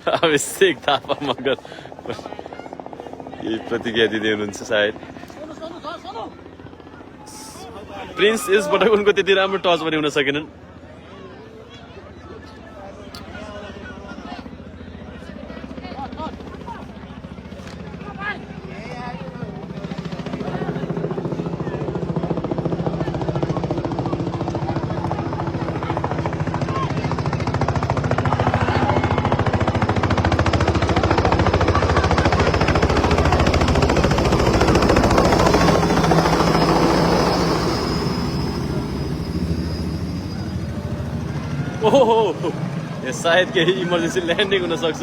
आवश्यक थापा मगर यही प्रतिक्रिया दिँदै हुनुहुन्छ सायद। प्रिन्स यसपटक उनको त्यति राम्रो टच पनि हुन सकेनन्। ओहो, सायद केही इमर्जेन्सी ल्यान्डिङ हुन सक्छ।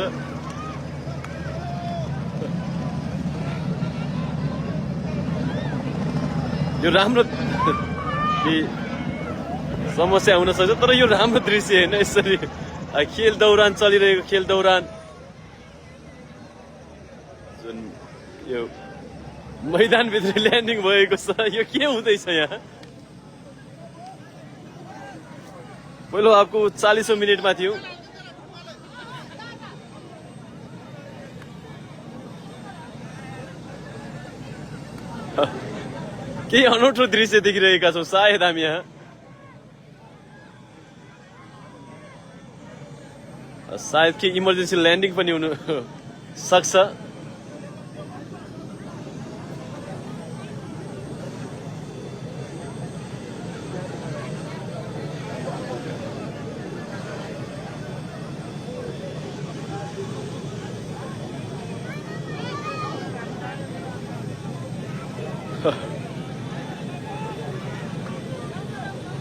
यो राम्रो समस्या हुन सक्छ, तर यो राम्रो दृश्य होइन। यसरी खेल दौरान चलिरहेको खेल दौरान जुन यो मैदानभित्र ल्यान्डिङ भएको छ, यो के हुँदैछ यहाँ? पहिलो हाफको 40औं मिनेटमा थियो। केही अनौठो दृश्य देखिरहेका छौँ सायद हामी यहाँ। सायद केही इमर्जेन्सी ल्यान्डिङ पनि हुन सक्छ।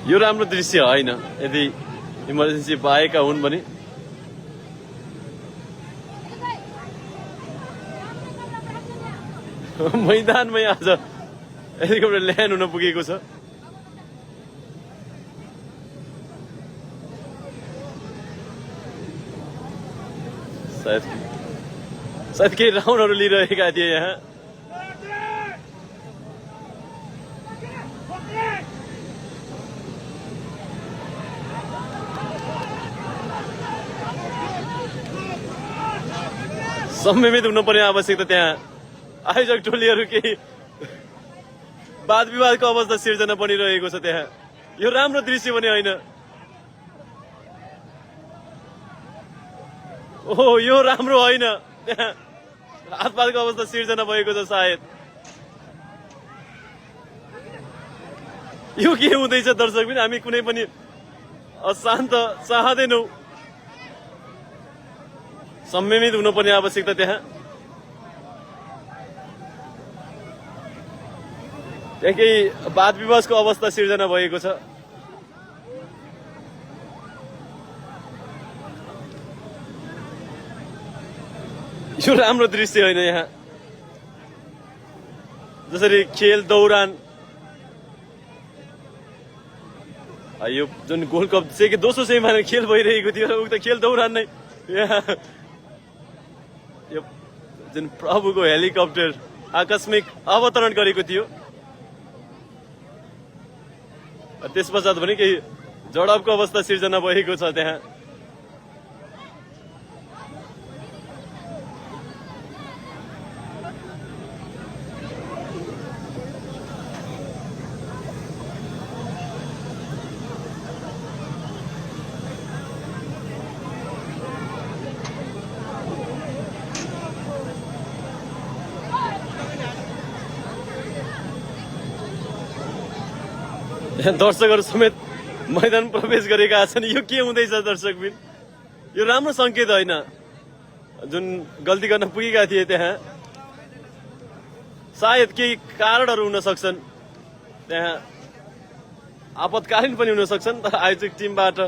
यो राम्रो दृश्य होइन यदि इमर्जेन्सी पाएका हुन् भने। मैदानमै आज हेलिकप्टर ल्यान्ड हुन पुगेको छ। सायद केही राउन्डहरू लिइरहेका थिए यहाँ। संयमित हुनुपर्ने आवश्यकता त्यहाँ आयोजक टोलीहरू केही वाद विवादको अवस्था सिर्जना बनिरहेको छ त्यहाँ। यो राम्रो दृश्य पनि होइन। ओहो, यो राम्रो होइन। त्यहाँ हातपातको अवस्था सिर्जना भएको छ सायद। यो के हुँदैछ दर्शक पनि? हामी कुनै पनि अशान्त चाहँदैनौँ। संयमित हुनुपर्ने आवश्यकता त्यहाँ। त्यहाँ केही वाद विवादको अवस्था सिर्जना भएको छ। यो राम्रो दृश्य होइन यहाँ। जसरी खेल दौरान यो जुन गोल्ड कप चाहिँ दोस्रो सेमिफाइनल खेल भइरहेको थियो, उक्त खेल दौरान नै यहाँ यो जुन प्रभुको हेलिकप्टर आकस्मिक अवतरण गरेको थियो। त्यस पश्चात पनि केही झडपको अवस्था सिर्जना भएको छ त्यहाँ। दर्शकहरू समेत मैदान प्रवेश गरेका छन्। यो के हुँदैछ दर्शकबिन? यो राम्रो संकेत होइन। जुन गल्ती गर्न पुगेका थिए त्यहाँ सायद केही कारणहरू हुन सक्छन्, त्यहाँ आपतकालीन पनि हुन सक्छन्। तर आयोजक टिमबाट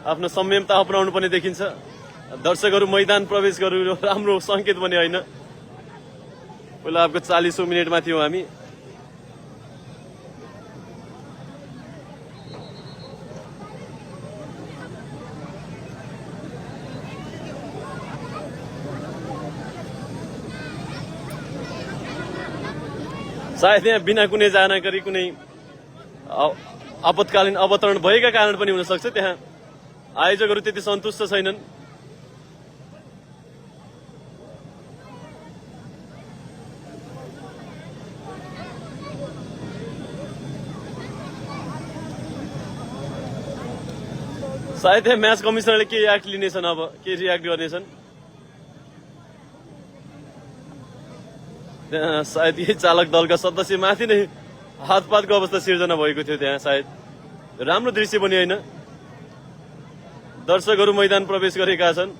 आफ्नो संयमता अपनाउनु पनि देखिन्छ। दर्शकहरू मैदान प्रवेश गर्नु राम्रो संकेत पनि होइन। पहिला हाफको 40औं मिनेटमा थियौँ हामी। सायद यहाँ बिना कुनै जानकारी कुनै आपतकालीन अवतरण भएका कारण पनि हुन सक्छ। त्यहाँ आयोजकहरू त्यति सन्तुष्ट छैनन्। सायद म्याच कमिसनरले के एक्ट लिनेछन्, अब के रियाक्ट गर्नेछन्। त्यहाँ सायद यही चालक दलका सदस्य माथि नै हातपातको अवस्था सिर्जना भएको थियो। त्यहाँ सायद राम्रो दृश्य पनि होइन। दर्शकहरू मैदान प्रवेश गरेका छन्,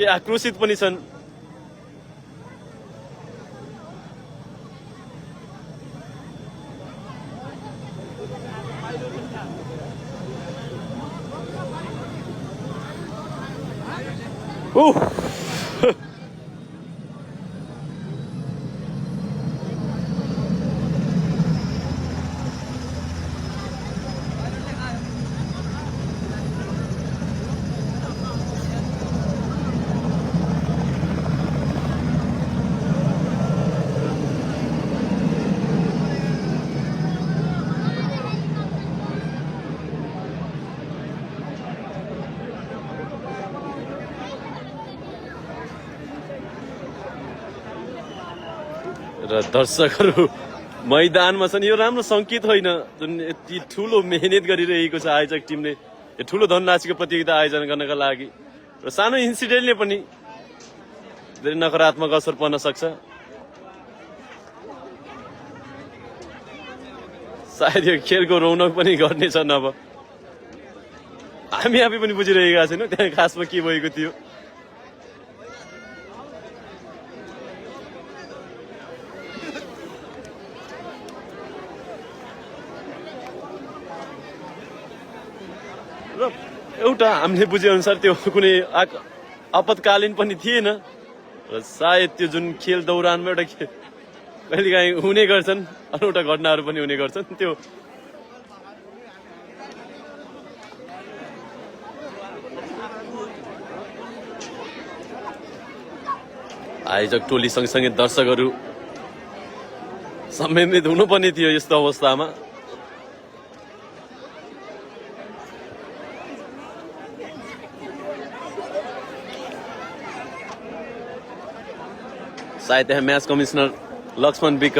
के आक्रोशित पनि छन्। र दर्शकहरू मैदानमा छन्। यो राम्रो संकेत होइन, जुन यति ठुलो मेहनत गरिरहेको छ आयोजक टिमले यो ठुलो धनराशिको प्रतियोगिता आयोजना गर्नका लागि। र सानो इन्सिडेन्टले पनि धेरै नकारात्मक असर पर्न सक्छ। सायद यो खेलको रौनक पनि गर्नेछन्। अब हामी आफै पनि बुझिरहेका छैनौँ त्यहाँ खासमा के भएको थियो। र एउटा हामीले बुझे अनुसार त्यो कुनै आपतकालीन पनि थिएन। र सायद त्यो जुन खेल दौरानमा एउटा कहिलेकाहीँ हुने गर्छन्, अनौठा घटनाहरू पनि हुने गर्छन्। त्यो आयोजक टोली सँगसँगै दर्शकहरू सम्मिलित हुनुपर्ने थियो यस्तो अवस्थामा। सायद यहाँ म्याच कमिसनर लक्ष्मण विक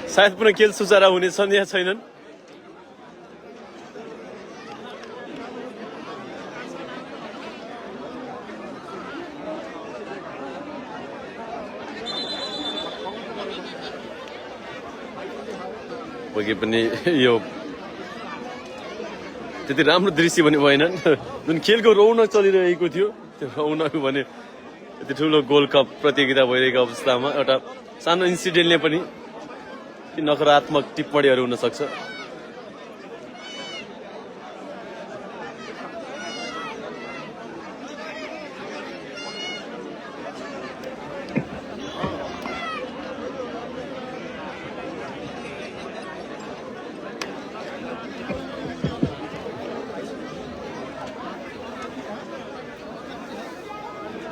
सायद पुनः खेल सुचारा हुनेछन् या छैनन्। पक्कै पनि यो त्यति राम्रो दृश्य पनि भएनन्। जुन खेलको रौनक चलिरहेको थियो त्यो रौनक भने यति ठुलो गोल्ड कप प्रतियोगिता भइरहेको अवस्थामा एउटा सानो इन्सिडेन्टले पनि नकारात्मक टिप्पणीहरू हुन सक्छ।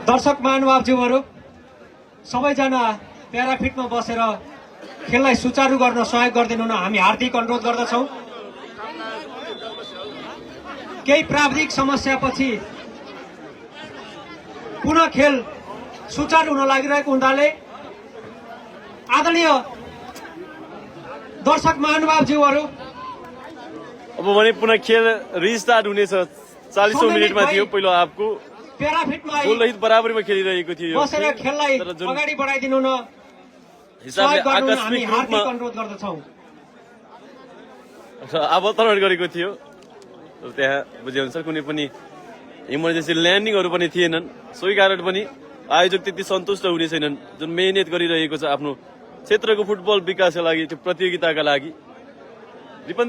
दर्शक महानुभावज्यूहरू सबैजना प्याराफिटमा बसेर खेललाई सुचारू गर्न सहयोग गरिदिनु हुन हामी हार्दिक अनुरोध गर्दछौँ। केही प्राविधिक समस्यापछि पुनः खेल सुचारू हुन लागिरहेको हुनाले आदरणीय दर्शक महानुभावज्यूहरू अब भने पुनः खेल रिस्टार्ट हुनेछ। 40औं मिनेटमा थियो पहिलो हाफको प्याराफिटमा गोलरहित बराबरीमा खेलिरहेको थियो। बसेर खेललाई अगाडि बढाइदिनु हुन हिसाबले आकस्मिक रूपमा अनुरोध गर्दछौँ। अवतरण गरेको थियो। त्यहाँ बुझे अनुसार कुनै पनि इमर्जेन्सी ल्यान्डिङहरू पनि थिएनन्। सोही कारण पनि आयोजक त्यति सन्तुष्ट हुने छैनन् जुन मेहनत गरिरहेको छ आफ्नो क्षेत्रको फुटबल विकासका लागि, त्यो प्रतियोगिताका लागि। रिपन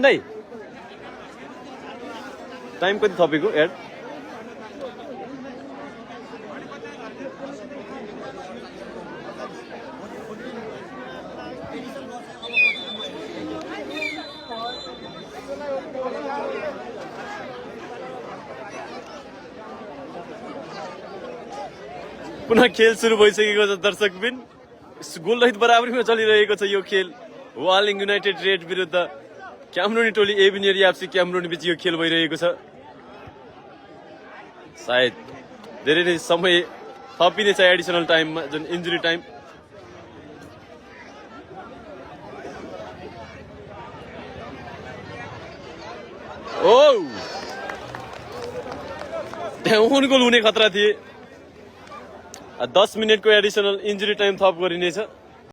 दाई टाइम कति थपेको एड? पुनः खेल सुरु भइसकेको छ दर्शकबिन। गोलरहित बराबरीमा चलिरहेको छ यो खेल। वालिङ युनाइटेड रेड विरुद्ध क्यामरोनी टोली एभिनियर एफसी क्यामरोनी बीच यो खेल भइरहेको छ। सायद धेरै नै समय थपिनेछ एडिसनल टाइममा, जुन इन्जुरी टाइम। ओन गोल हुने खतरा थिए। 10 मिनेटको एडिसनल इन्जुरी टाइम थप गरिनेछ।